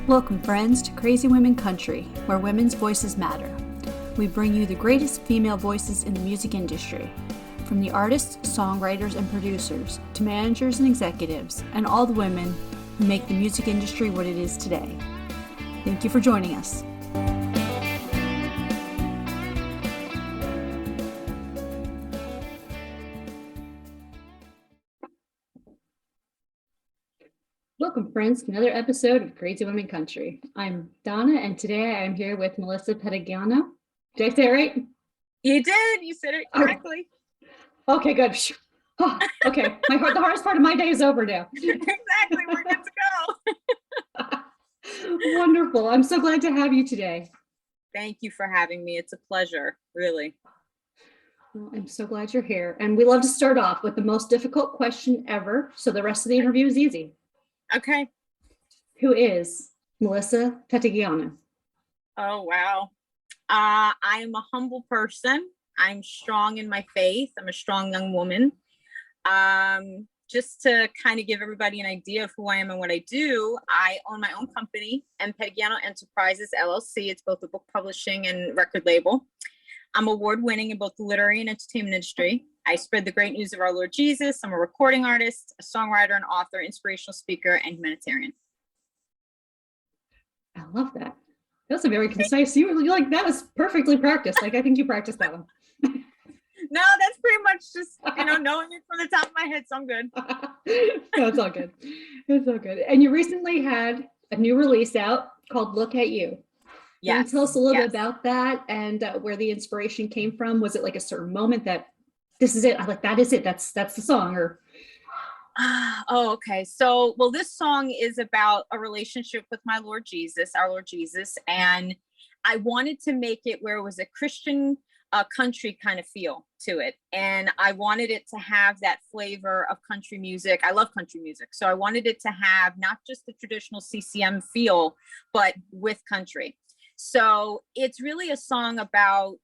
Welcome, friends, to Crazy Women Country, where women's voices matter. We bring you the greatest female voices in the music industry, from the artists, songwriters, and producers, to managers and executives, and all the women who make the music industry what it is today. Thank you for joining us. Welcome, friends, to another episode of Crazy Women Country. I'm Donna, and today I'm here with Melissa Pettignano. Did I say it right? You did. You said it correctly. Okay, good. Oh, okay, the hardest part of my day is over now. Exactly. We're good to go. Wonderful. I'm so glad to have you today. Thank you for having me. It's a pleasure, really. Well, I'm so glad you're here. And we love to start off with the most difficult question ever, so the rest of the interview is easy. Okay. Who is Melissa Tateguiana? Oh, wow. I am a humble person. I'm strong in my faith. I'm a strong young woman. Just to kind of give everybody an idea of who I am and what I do, I own my own company, Pettignano Enterprises, LLC. It's both a book publishing and record label. I'm award-winning in both the literary and entertainment industry. I spread the great news of our Lord Jesus. I'm a recording artist, a songwriter, an author, inspirational speaker, and humanitarian. I love that. That's a very concise. You like that was perfectly practiced. Like I think you practiced that one. No, that's pretty much just knowing it from the top of my head. So I'm good. No, it's all good. It's all good. And you recently had a new release out called "Look at You." Yeah. Can you tell us a little bit about that and where the inspiration came from? Was it like a certain moment that this is it? I'm like, that is it. That's the song, or? Oh, okay. So, well, this song is about a relationship with my Lord Jesus, our Lord Jesus. And I wanted to make it where it was a Christian country kind of feel to it. And I wanted it to have that flavor of country music. I love country music. So I wanted it to have not just the traditional CCM feel, but with country. So it's really a song about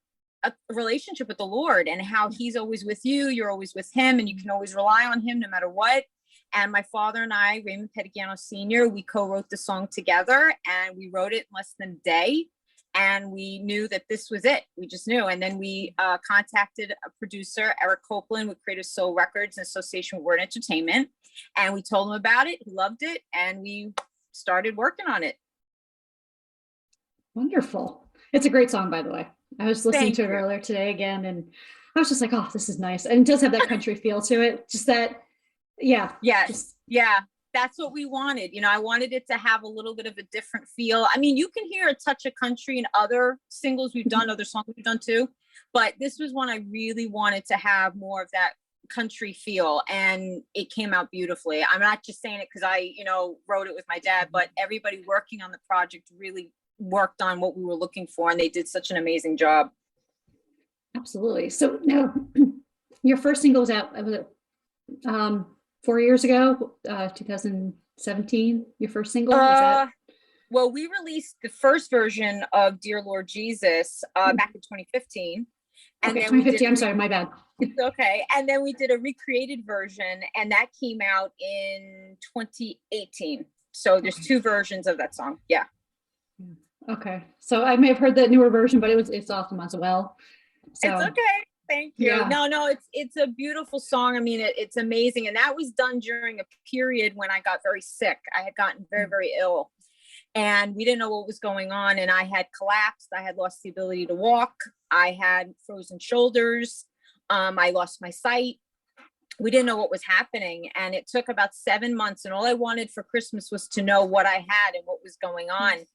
a relationship with the Lord and how he's always with you, you're always with him, and you can always rely on him no matter what. And my father and I, Raymond Pettignano Sr., we co-wrote the song together, and we wrote it in less than a day. And we knew that this was it. We just knew. And then we contacted a producer, Eric Copeland, with Creative Soul Records in association with Word Entertainment. And we told him about it. He loved it. And we started working on it. Wonderful. It's a great song, by the way. I was listening to it earlier today again, and I was just like, oh, this is nice. And it does have that country feel to it. Just that, yeah. Yes. Yeah. That's what we wanted. I wanted it to have a little bit of a different feel. I mean, you can hear a touch of country in other singles we've done, other songs we've done too. But this was one I really wanted to have more of that country feel, and it came out beautifully. I'm not just saying it because I, wrote it with my dad, but everybody working on the project really worked on what we were looking for, and they did such an amazing job. Absolutely. So now your first single was out 4 years ago, 2017, your first single? Well, we released the first version of Dear Lord Jesus back in 2015. And okay, 2015, I'm sorry, my bad. It's okay. And then we did a recreated version, and that came out in 2018. So there's two versions of that song. Yeah. Okay. So I may have heard that newer version, but it's awesome as well. So, it's okay. Thank you. Yeah. No, it's a beautiful song. I mean, it's amazing. And that was done during a period when I got very sick. I had gotten very, very ill, and we didn't know what was going on. And I had collapsed. I had lost the ability to walk. I had frozen shoulders. I lost my sight. We didn't know what was happening. And it took about 7 months. And all I wanted for Christmas was to know what I had and what was going on.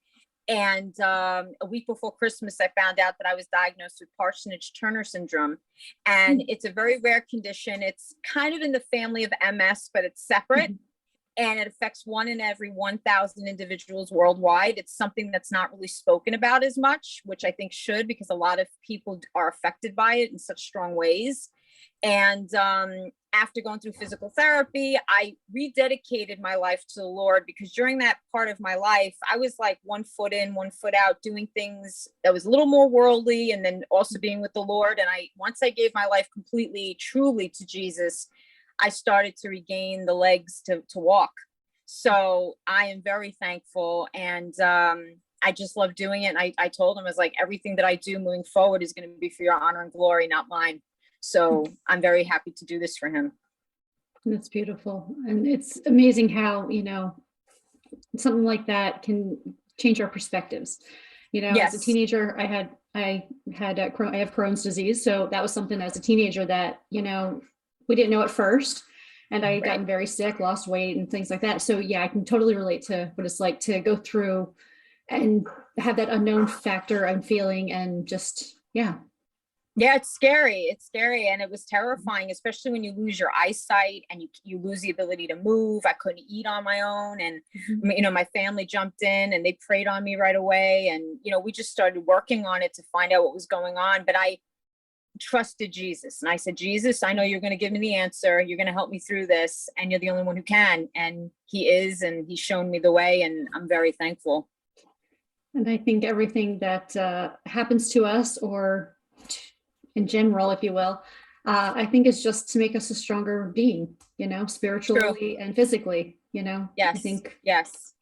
And a week before Christmas, I found out that I was diagnosed with Parsonage-Turner syndrome. And it's a very rare condition. It's kind of in the family of MS, but it's separate. And it affects 1 in every 1,000 individuals worldwide. It's something that's not really spoken about as much, which I think should, because a lot of people are affected by it in such strong ways. And after going through physical therapy, I rededicated my life to the Lord, because during that part of my life, I was like 1 foot in, 1 foot out, doing things that was a little more worldly, and then also being with the Lord. And once I gave my life completely, truly to Jesus, I started to regain the legs to walk. So I am very thankful, and I just love doing it. And I told him, I was like, everything that I do moving forward is going to be for your honor and glory, not mine. So I'm very happy to do this for him. That's beautiful. And it's amazing how, you know, something like that can change our perspectives. You know, Yes. as a teenager, I have Crohn's disease. So that was something as a teenager that, you know, we didn't know at first. And I had gotten very sick, lost weight and things like that. So yeah, I can totally relate to what it's like to go through and have that unknown factor and feeling, and just, yeah. Yeah, it's scary. It's scary. And it was terrifying, especially when you lose your eyesight and you lose the ability to move. I couldn't eat on my own. And, you know, my family jumped in and they prayed on me right away. And, you know, we just started working on it to find out what was going on. But I trusted Jesus. And I said, Jesus, I know you're going to give me the answer. You're going to help me through this. And you're the only one who can. And he is. And he's shown me the way. And I'm very thankful. And I think everything that happens to us, or in general, if you will, I think it's just to make us a stronger being, you know, spiritually and physically, you know. Yes. I think. Yes.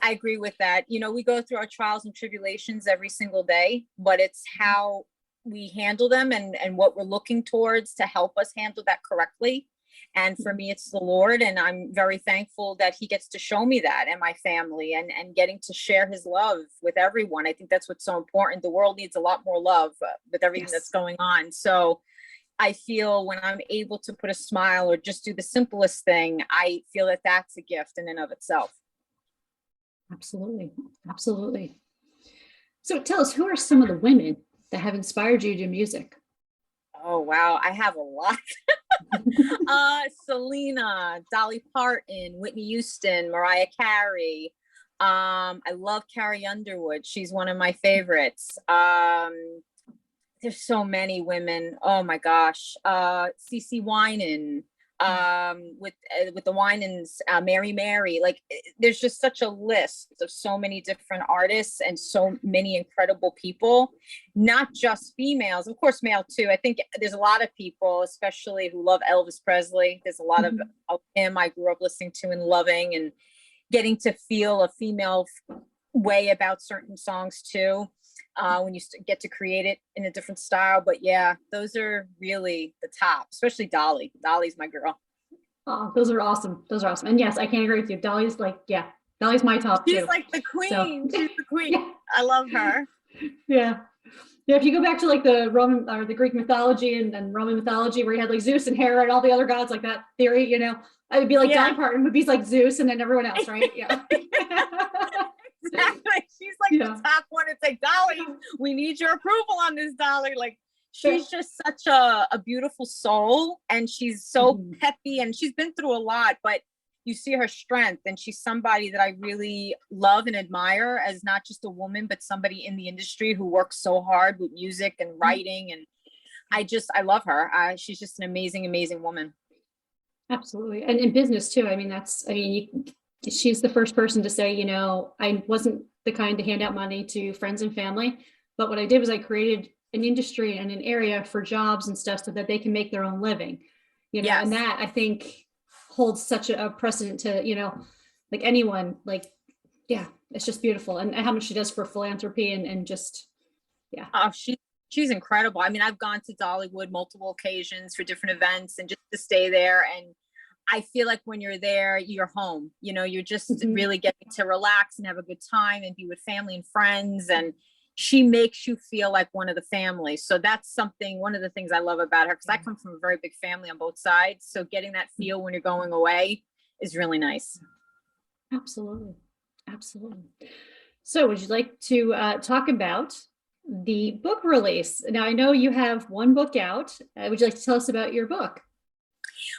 I agree with that. You know, we go through our trials and tribulations every single day, but it's how we handle them and what we're looking towards to help us handle that correctly. And for me, it's the Lord. And I'm very thankful that he gets to show me that, and my family, and getting to share his love with everyone. I think that's what's so important. The world needs a lot more love with everything that's going on. So I feel when I'm able to put a smile or just do the simplest thing, I feel that that's a gift in and of itself. Absolutely. Absolutely. So tell us, who are some of the women that have inspired you to do music? Oh, wow. I have a lot. Selena, Dolly Parton, Whitney Houston, Mariah Carey. I love Carrie Underwood. She's one of my favorites. There's so many women. Oh my gosh. CeCe Winan, with the Winans, Mary. Like, there's just such a list of so many different artists and so many incredible people, not just females, of course, male too. I think there's a lot of people, especially who love Elvis Presley. There's a lot of him I grew up listening to and loving, and getting to feel a female way about certain songs too, when you get to create it in a different style. But yeah, those are really the top, especially Dolly. Dolly's my girl. Oh, those are awesome. Those are awesome. And yes, I can't agree with you. Dolly's like, yeah, Dolly's my top too. She's like the queen. So, she's the queen. Yeah. I love her. Yeah. Yeah, if you go back to like the Roman or the Greek mythology and Roman mythology, where you had like Zeus and Hera and all the other gods, like that theory, you know, I'd be like Dolly Parton would be like Zeus and then everyone else, right? Yeah. Exactly. She's like the top one. It's like, Dolly, we need your approval on this, Dolly. Like, she's just such a beautiful soul, and she's so peppy, and she's been through a lot, but you see her strength, and she's somebody that I really love and admire as not just a woman, but somebody in the industry who works so hard with music and writing. And I love her. She's just an amazing, amazing woman. Absolutely. And in business too. I mean, she's the first person to say, you know, I wasn't the kind to hand out money to friends and family, but what I did was I created an industry and an area for jobs and stuff so that they can make their own living, you know. And that, I think, holds such a precedent to, you know, like anyone, like, yeah, it's just beautiful. And how much she does for philanthropy and just, yeah. Oh, she's incredible. I mean, I've gone to Dollywood multiple occasions for different events and just to stay there. And I feel like when you're there, you're home, you know, you're just really getting to relax and have a good time and be with family and friends. And she makes you feel like one of the family. So that's one of the things I love about her, because I come from a very big family on both sides. So getting that feel when you're going away is really nice. Absolutely. Absolutely. So would you like to talk about the book release? Now, I know you have one book out. Would you like to tell us about your book?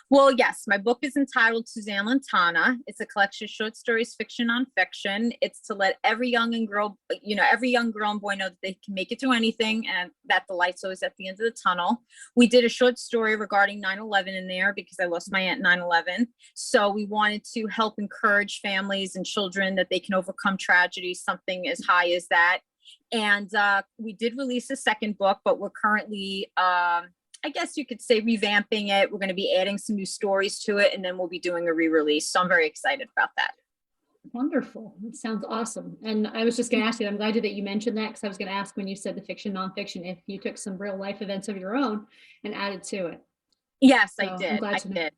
Well, yes, my book is entitled Suzanne Lantana. It's a collection of short stories, fiction, nonfiction. It's to let every young girl and boy know that they can make it through anything, and that the light's always at the end of the tunnel. We did a short story regarding 9/11 in there because I lost my aunt 9/11. So we wanted to help encourage families and children that they can overcome tragedy, something as high as that. And we did release a second book, but we're currently I guess you could say revamping it. We're going to be adding some new stories to it, and then we'll be doing a re-release. So I'm very excited about that. Wonderful. It sounds awesome. And I was just going to ask you, I'm glad that you mentioned that, because I was going to ask when you said the fiction, nonfiction, if you took some real life events of your own and added to it. Yes, So I did. I'm glad to know.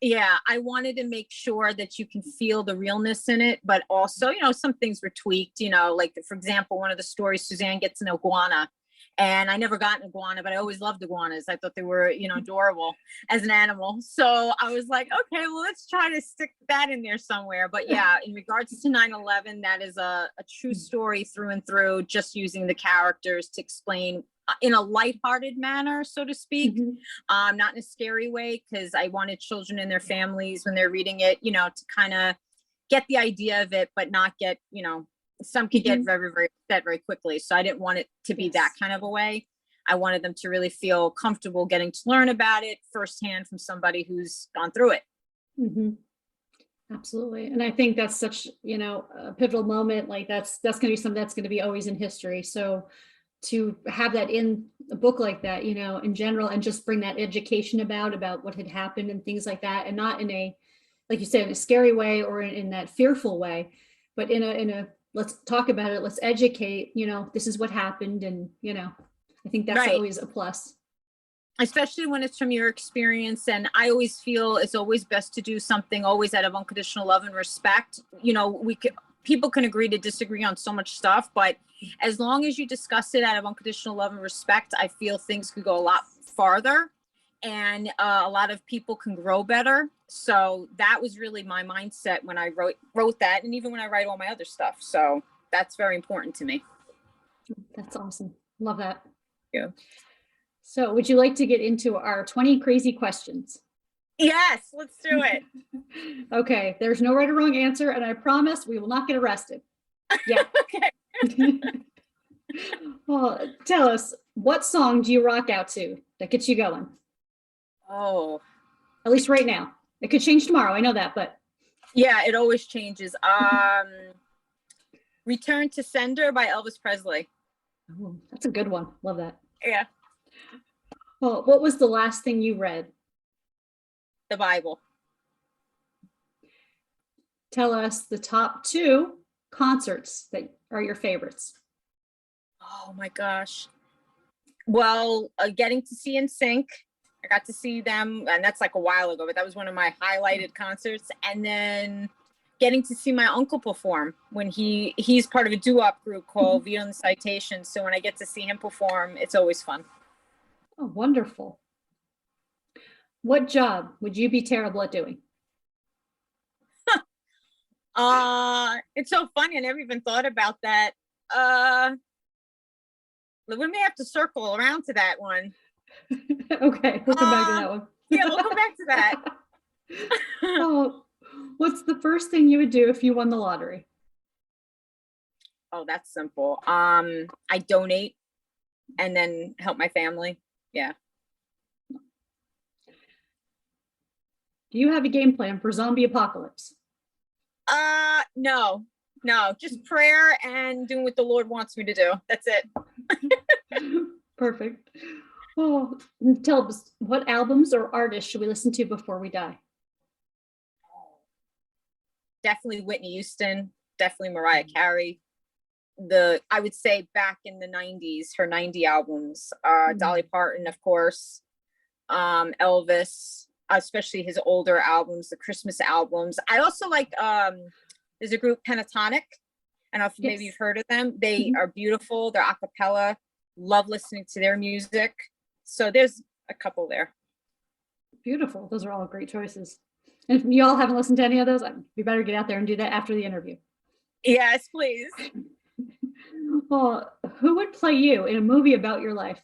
Yeah, I wanted to make sure that you can feel the realness in it, but also, you know, some things were tweaked, you know, like for example, one of the stories, Suzanne gets an iguana, and I never got an iguana, but I always loved iguanas. I thought they were, you know, adorable as an animal. So I was like, okay, well, let's try to stick that in there somewhere. But yeah, in regards to 9/11, that is a true story through and through, just using the characters to explain in a lighthearted manner, so to speak, not in a scary way, because I wanted children and their families, when they're reading it, you know, to kind of get the idea of it, but not get, you know, some could get very, very upset very quickly. So I didn't want it to be that kind of a way. I wanted them to really feel comfortable getting to learn about it firsthand from somebody who's gone through it. Absolutely. And I think that's such, you know, a pivotal moment. Like that's going to be something that's going to be always in history. So to have that in a book like that, you know, in general, and just bring that education about what had happened and things like that, and not in a, like you said, in a scary way or in that fearful way, but in a let's talk about it, let's educate, you know, this is what happened. And, you know, I think that's always a plus. Especially when it's from your experience. And I always feel it's always best to do something always out of unconditional love and respect. You know, people can agree to disagree on so much stuff, but as long as you discuss it out of unconditional love and respect, I feel things could go a lot farther, and a lot of people can grow better. So that was really my mindset when I wrote that, and even when I write all my other stuff. So that's very important to me. That's awesome. Love that. Yeah. So would you like to get into our 20 crazy questions? Yes, let's do it. Okay, there's no right or wrong answer, and I promise we will not get arrested. Yeah. Okay. Well, tell us, what song do you rock out to that gets you going? Oh. At least right now. It could change tomorrow, I know that, but. Yeah, it always changes. Return to Sender by Elvis Presley. Oh, that's a good one. Love that. Yeah. Well, what was the last thing you read? The Bible. Tell us the top 2 concerts that are your favorites. Oh my gosh. Well, getting to see NSYNC. I got to see them, and that's like a while ago, but that was one of my highlighted concerts. And then getting to see my uncle perform when he's part of a doo-wop group called Vito and the Citations. So when I get to see him perform, it's always fun. Oh, wonderful. What job would you be terrible at doing? It's so funny. I never even thought about that. We may have to circle around to that one. Okay, we'll come back to that one. Yeah, we'll come back to that. Oh, what's the first thing you would do if you won the lottery? Oh, that's simple. I donate and then help my family. Yeah. Do you have a game plan for zombie apocalypse? No, just prayer and doing what the Lord wants me to do. That's it. Perfect. Oh, tell us, what albums or artists should we listen to before we die? Definitely Whitney Houston, definitely Mariah Carey. I would say back in the 90s, her 90 albums, Dolly Parton, of course, Elvis, especially his older albums, the Christmas albums. I also like, there's a group, Pentatonic. I don't know if maybe you've heard of them. They are beautiful. They're a cappella. Love listening to their music. So there's a couple there. Beautiful. Those are all great choices. And if you all haven't listened to any of those, we better get out there and do that after the interview. Yes, please. Well, who would play you in a movie about your life?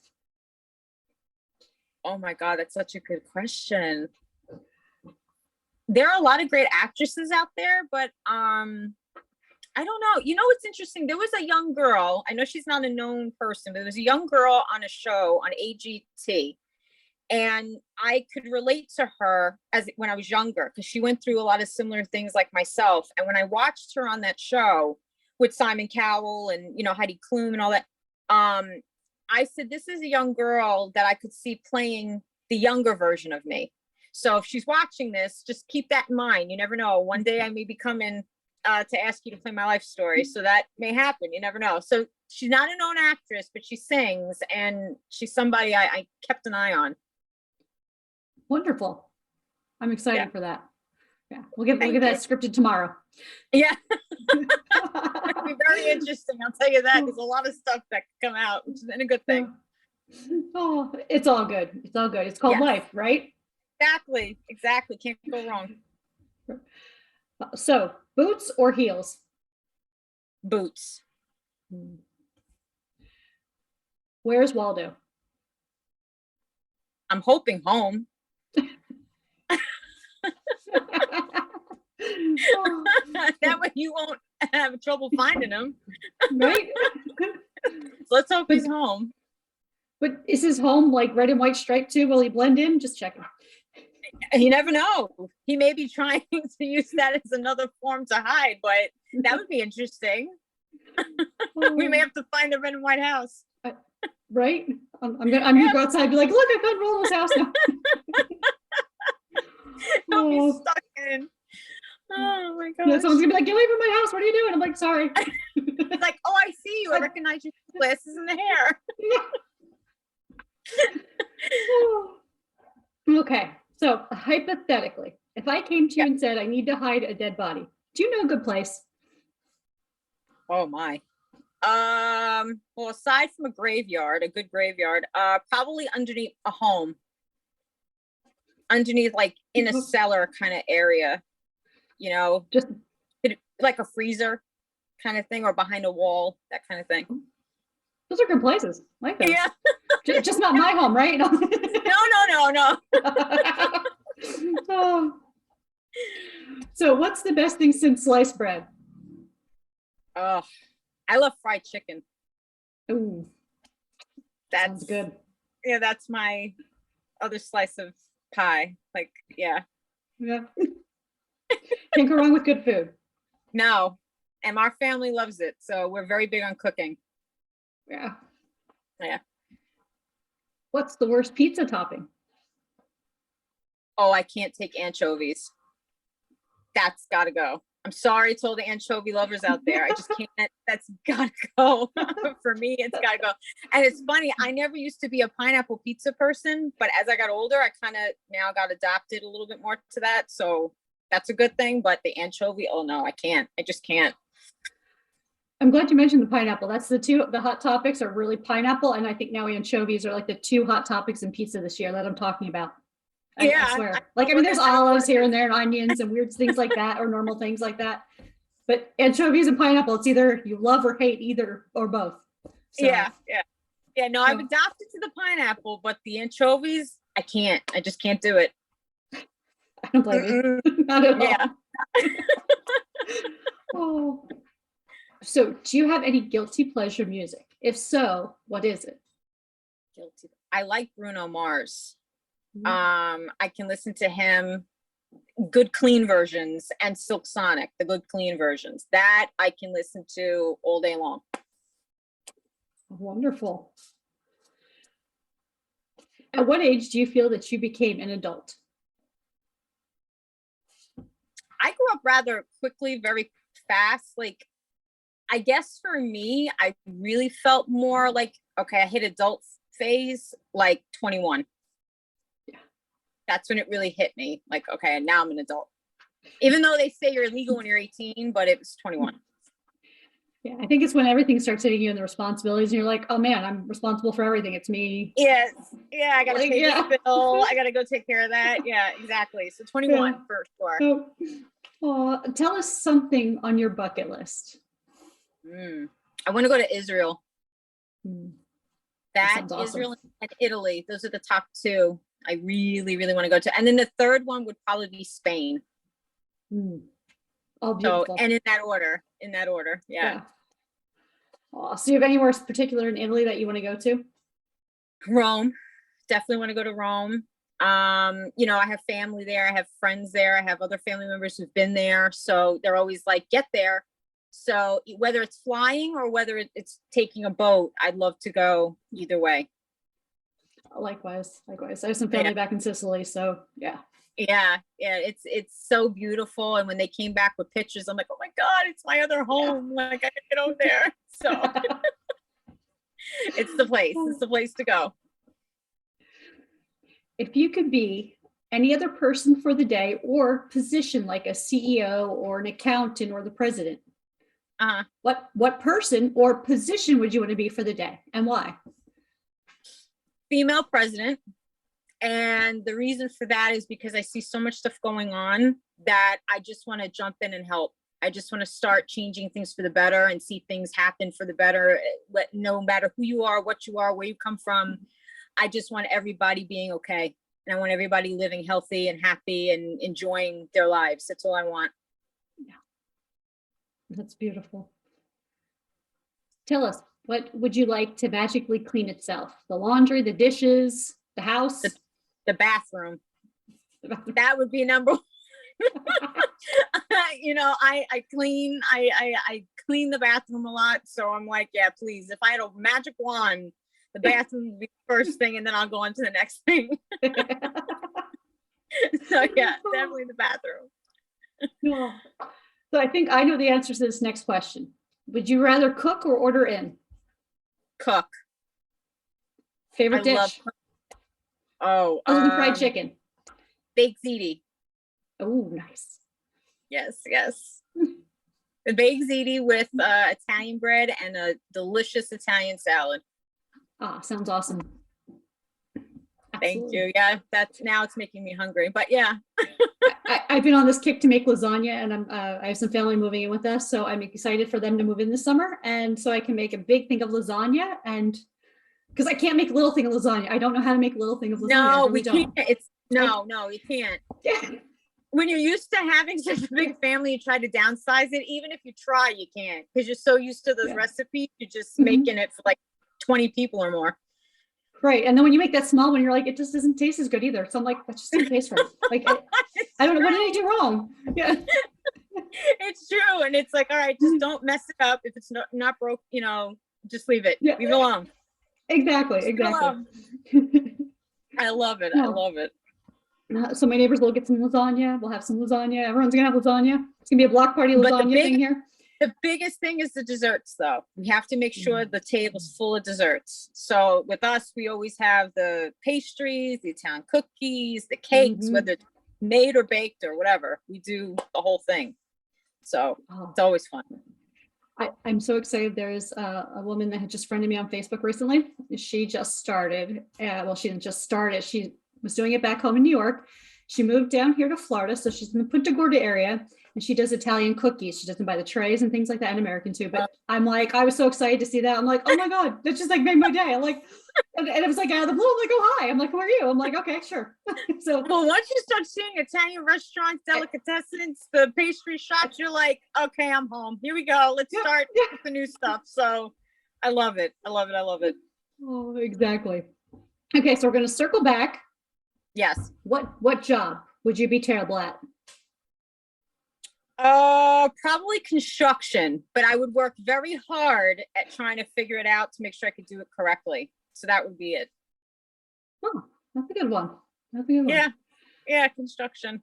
Oh my God, that's such a good question. There are a lot of great actresses out there, but I don't know. You know what's interesting? There was a young girl. I know she's not a known person, but there was a young girl on a show on AGT. And I could relate to her when I was younger, because she went through a lot of similar things like myself. And when I watched her on that show with Simon Cowell and, you know, Heidi Klum and all that, I said, this is a young girl that I could see playing the younger version of me. So if she's watching this, just keep that in mind. You never know. One day I may be coming to ask you to play my life story. So that may happen. You never know. So she's not a known actress, but she sings, and she's somebody I kept an eye on. Wonderful. I'm excited for that. Yeah, we'll get that scripted tomorrow. Yeah. It'll be very interesting. I'll tell you that. There's a lot of stuff that can come out, which is a good thing. Oh, it's all good. It's all good. It's called life, right? Exactly. Can't go wrong. So, boots or heels? Boots. Where's Waldo? I'm hoping home. That way you won't have trouble finding him. Right? Let's hope he's home. But is his home like red and white striped too? Will he blend in? Just checking. You never know. He may be trying to use that as another form to hide, but that would be interesting. We may have to find a red and white house. Right? I'm gonna go outside and be like, look, I found Rolo's house now. He'll be stuck in. Oh my god. Yeah, someone's gonna be like, get away from my house. What are you doing? I'm like, sorry. It's like, oh, I see you. I recognize your glasses and the hair. Okay. So hypothetically, if I came to you and said I need to hide a dead body, do you know a good place? Oh my. Well, aside from a graveyard, a good graveyard, probably underneath a home. Underneath, like in a cellar kind of area, you know, just like a freezer kind of thing, or behind a wall, that kind of thing. Those are good places. I like those. Yeah. Just not my home, right? No. Oh. So what's the best thing since sliced bread? Oh, I love fried chicken. Ooh, sounds good. Yeah, that's my other slice of pie. Like, yeah. Can't go wrong with good food. No, and our family loves it, so we're very big on cooking. Yeah. What's the worst pizza topping? Oh, I can't take anchovies. That's gotta go. I'm sorry to all the anchovy lovers out there. I just can't. That's gotta go. For me, it's gotta go. And it's funny, I never used to be a pineapple pizza person, but as I got older, I kind of now got adapted a little bit more to that. So that's a good thing. But the anchovy, oh no, I can't. I just can't. I'm glad you mentioned the pineapple. That's the hot topics are really pineapple. And I think now anchovies are like the two hot topics in pizza this year that I'm talking about. I swear. I mean, there's olives here and there and onions and weird things like that, or normal things like that. But anchovies and pineapple, it's either you love or hate either or both. So, yeah. No, I've adopted to the pineapple, but the anchovies, I can't. I just can't do it. I don't blame you. Not at all. Yeah. Oh. So, do you have any guilty pleasure music? If so, what is it? Guilty. I like Bruno Mars. I can listen to him, good clean versions, and Silk Sonic, the good clean versions. That I can listen to all day long. Wonderful. At what age do you feel that you became an adult? I grew up rather quickly, very fast. Like, I guess for me, I really felt more like, okay, I hit adult phase like 21. That's when it really hit me. Like, okay, now I'm an adult. Even though they say you're legal when you're 18, but it was 21. Yeah, I think it's when everything starts hitting you and the responsibilities, and you're like, oh man, I'm responsible for everything. It's me. Yes. Yeah, I gotta pay this bill. I gotta go take care of that. Yeah, exactly. So 21 for sure. Tell us something on your bucket list. I want to go to Israel. That awesome. Israel and Italy. Those are the top two I really, really want to go to. And then the third one would probably be Spain. Oh, beautiful. So, and in that order. Yeah. Oh, so you have anywhere particular in Italy that you want to go to? Rome. Definitely want to go to Rome. You know, I have family there. I have friends there. I have other family members who've been there. So they're always like, get there. So whether it's flying or whether it's taking a boat, I'd love to go either way. Likewise. I have some family back in Sicily, so yeah. Yeah, it's so beautiful. And when they came back with pictures, I'm like, oh my God, it's my other home. Like, I can get over there. So it's the place to go. If you could be any other person for the day or position, like a CEO or an accountant or the president, what person or position would you want to be for the day, and why? Female president. And the reason for that is because I see so much stuff going on that I just want to jump in and help. I just want to start changing things for the better and see things happen for the better. No matter who you are, what you are, where you come from, I just want everybody being okay. And I want everybody living healthy and happy and enjoying their lives. That's all I want. Yeah. That's beautiful. Tell us, what would you like to magically clean itself? The laundry, the dishes, the house? The bathroom. That would be number one. You know, I clean the bathroom a lot. So I'm like, yeah, please. If I had a magic wand, the bathroom would be the first thing, and then I'll go on to the next thing. So yeah, definitely the bathroom. Cool. So I think I know the answer to this next question. Would you rather cook or order in? Cook. Favorite dish? Other than fried chicken. Baked ziti. Oh, nice. Yes. The baked ziti with Italian bread and a delicious Italian salad. Ah, sounds awesome. Thank you. Yeah, now it's making me hungry, but yeah. I've been on this kick to make lasagna, and I have some family moving in with us, so I'm excited for them to move in this summer, and so I can make a big thing of lasagna, and because I can't make a little thing of lasagna. I don't know how to make a little thing of lasagna. No, we can't. No, you can't. Yeah. When you're used to having such a big family, you try to downsize it. Even if you try, you can't, because you're so used to those recipes. You're just making it for like 20 people or more. Right. And then when you make that small one, you're like, it just doesn't taste as good either. So I'm like, that just doesn't taste right. Like, I don't know. What did I do wrong? Yeah. It's true. And it's like, all right, just don't mess it up. If it's not broke, just leave it. Yeah. Leave it alone. Exactly. I love it. I love it. So my neighbors will get some lasagna. We'll have some lasagna. Everyone's going to have lasagna. It's going to be a block party lasagna thing here. The biggest thing is the desserts, though. We have to make sure the table's full of desserts. So with us, we always have the pastries, the Italian cookies, the cakes, whether it's made or baked or whatever. We do the whole thing. So it's always fun. I'm so excited. There's a woman that had just friended me on Facebook recently. She just started. Well, she didn't just start it. She was doing it back home in New York. She moved down here to Florida. So she's in the Punta Gorda area. And she does Italian cookies. She doesn't buy the trays and things like that, and American too. But I'm like, I was so excited to see that. I'm like, oh my God, that just like made my day. I'm like, and it was like out of the blue. I'm like, oh hi. I'm like, who are you? I'm like, okay, sure. So well, once you start seeing Italian restaurants, delicatessens, the pastry shops, you're like, okay, I'm home. Here we go. Let's start with the new stuff. So I love it. I love it. Oh, exactly. Okay, so we're gonna circle back. Yes. What job would you be terrible at? Probably construction, but I would work very hard at trying to figure it out to make sure I could do it correctly. So that would be it. Oh, that's a good one. Yeah, construction.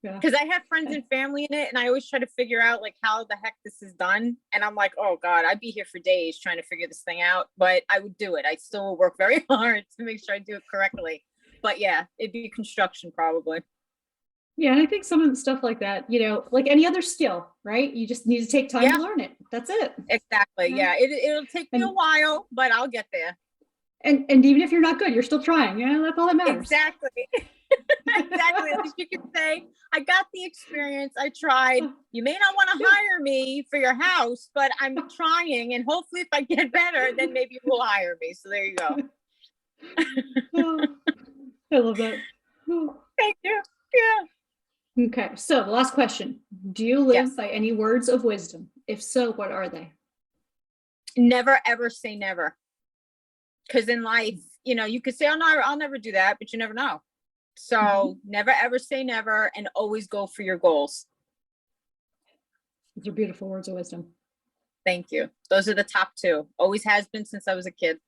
Yeah. Because I have friends and family in it, and I always try to figure out like how the heck this is done. And I'm like, oh God, I'd be here for days trying to figure this thing out, but I would do it. I still will work very hard to make sure I do it correctly. But yeah, it'd be construction probably. Yeah, and I think some of the stuff like that, like any other skill, right? You just need to take time to learn it. That's it. Exactly. Yeah, it'll take me a while, but I'll get there. And even if you're not good, you're still trying. That's all that matters. Exactly. Exactly. At least you can say, I got the experience. I tried. You may not want to hire me for your house, but I'm trying. And hopefully if I get better, then maybe you will hire me. So there you go. I love that. Thank you. Yeah. Okay. So the last question. Do you live by any words of wisdom? If so, what are they? Never, ever say never. Because in life, you could say, oh, no, I'll never do that, but you never know. So never, ever say never, and always go for your goals. Those are beautiful words of wisdom. Thank you. Those are the top two. Always has been since I was a kid.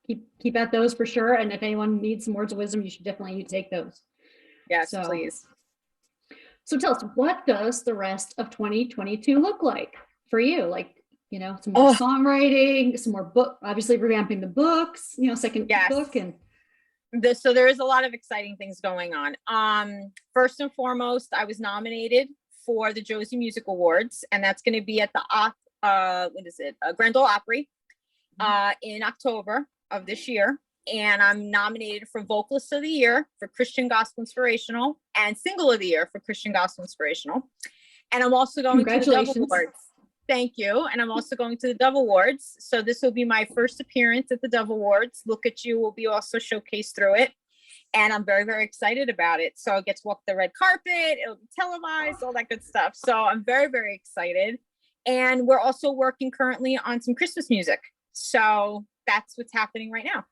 Keep at those for sure. And if anyone needs some words of wisdom, you should definitely take those. Yes, please. So tell us, what does the rest of 2022 look like for you? Like, some more songwriting, some more book, obviously revamping the books, second book. And so there is a lot of exciting things going on. First and foremost, I was nominated for the Josie Music Awards, and that's going to be at the Grand Ole Opry in October of this year. And I'm nominated for Vocalist of the Year for Christian Gospel Inspirational and Single of the Year for Christian Gospel Inspirational. And I'm also going to the Dove Awards. Thank you. And I'm also going to the Dove Awards. So this will be my first appearance at the Dove Awards. Look at You will be also showcased through it. And I'm very, very excited about it. So I get to walk the red carpet. It'll be televised, all that good stuff. So I'm very, very excited. And we're also working currently on some Christmas music. So that's what's happening right now.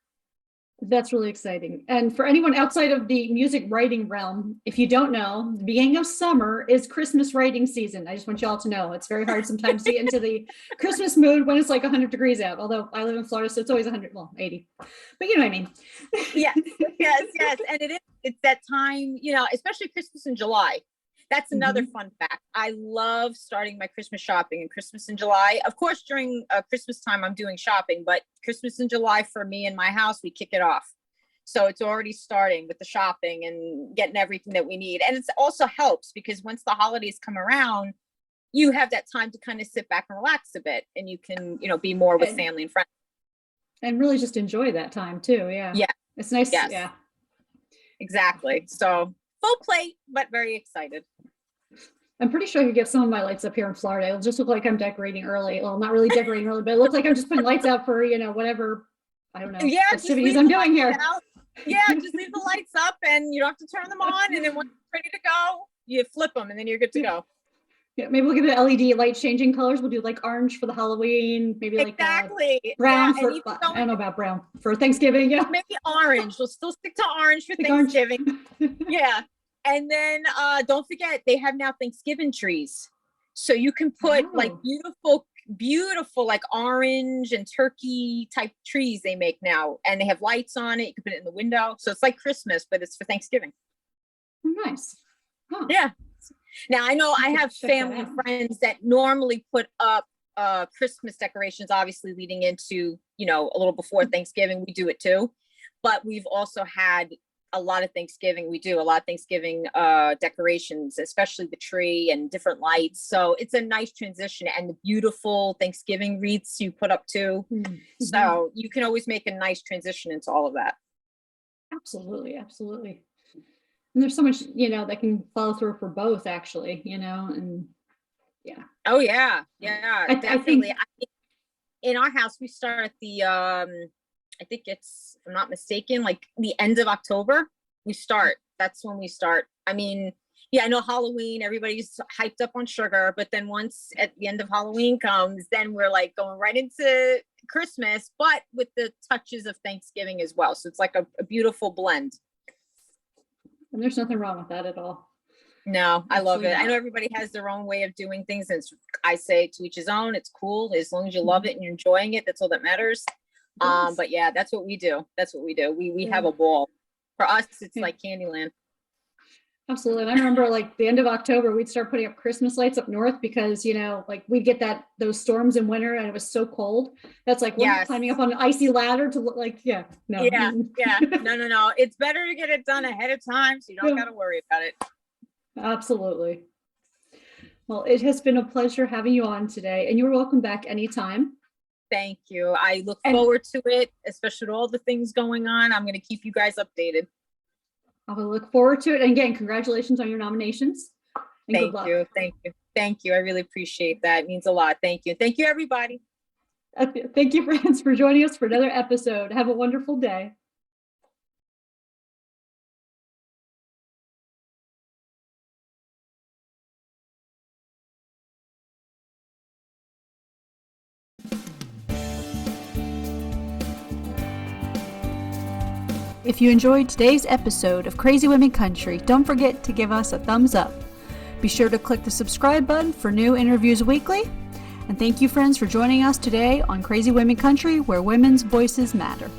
That's really exciting. And for anyone outside of the music writing realm, if you don't know, the beginning of summer is Christmas writing season. I just want y'all to know it's very hard sometimes to get into the Christmas mood when it's like 100 degrees out. Although I live in Florida, so it's always 100, 80. But you know what I mean? Yes. And it's that time, especially Christmas in July. That's another fun fact. I love starting my Christmas shopping in Christmas in July. Of course, during Christmas time, I'm doing shopping, but Christmas in July for me and my house, we kick it off. So it's already starting with the shopping and getting everything that we need. And it also helps because once the holidays come around, you have that time to kind of sit back and relax a bit, and you can, be more with family and friends. And really just enjoy that time too. Yeah. Yeah. It's nice. Yes. Yeah. Exactly. So full plate, but very excited. I'm pretty sure I could get some of my lights up here in Florida. It'll just look like I'm decorating early. Well, not really decorating early, but it looks like I'm just putting lights out for, whatever, I don't know, activities I'm doing here. Yeah, just leave the lights up and you don't have to turn them on. And then when it's ready to go, you flip them and then you're good to go. Yeah, maybe we'll get the LED light changing colors. We'll do like orange for the Halloween, maybe like brown for, I don't know about brown for Thanksgiving. Yeah, maybe orange. We'll still stick to orange for Thanksgiving. Yeah. And then don't forget, they have now Thanksgiving trees. So you can put like beautiful like orange and turkey type trees they make now. And they have lights on it. You can put it in the window. So it's like Christmas, but it's for Thanksgiving. Nice. Huh. Yeah. Now I know I have family and friends that normally put up Christmas decorations, obviously leading into, a little before Thanksgiving. We do it too. But we've also had a lot of Thanksgiving. We do a lot of Thanksgiving decorations, especially the tree and different lights. So it's a nice transition, and the beautiful Thanksgiving wreaths you put up too. Mm-hmm. So you can always make a nice transition into all of that. Absolutely. Absolutely. And there's so much, that can follow through for both actually, and yeah. Oh yeah. Yeah, definitely. I think in our house, we start at the, I think it's, if I'm not mistaken, like the end of October, we start. That's when we start. I mean, yeah, I know Halloween, everybody's hyped up on sugar, but then once at the end of Halloween comes, then we're like going right into Christmas, but with the touches of Thanksgiving as well. So it's like a beautiful blend. And there's nothing wrong with that at all. No, I love it. I know everybody has their own way of doing things. And I say to each his own. It's cool. As long as you love it and you're enjoying it, that's all that matters. But yeah, that's what we do. We have a ball. For us, it's like Candyland. Absolutely. And I remember like the end of October, we'd start putting up Christmas lights up north because, like we'd get those storms in winter and it was so cold. That's like climbing up on an icy ladder to look like, no. Yeah. No. It's better to get it done ahead of time so you don't got to worry about it. Absolutely. Well, it has been a pleasure having you on today, and you're welcome back anytime. Thank you. I look forward to it, especially with all the things going on. I'm going to keep you guys updated. I will look forward to it. And again, congratulations on your nominations. And Thank you. Thank you. I really appreciate that. It means a lot. Thank you. Thank you, everybody. Thank you, friends, for joining us for another episode. Have a wonderful day. If you enjoyed today's episode of Crazy Women Country, don't forget to give us a thumbs up. Be sure to click the subscribe button for new interviews weekly. And thank you, friends, for joining us today on Crazy Women Country, where women's voices matter.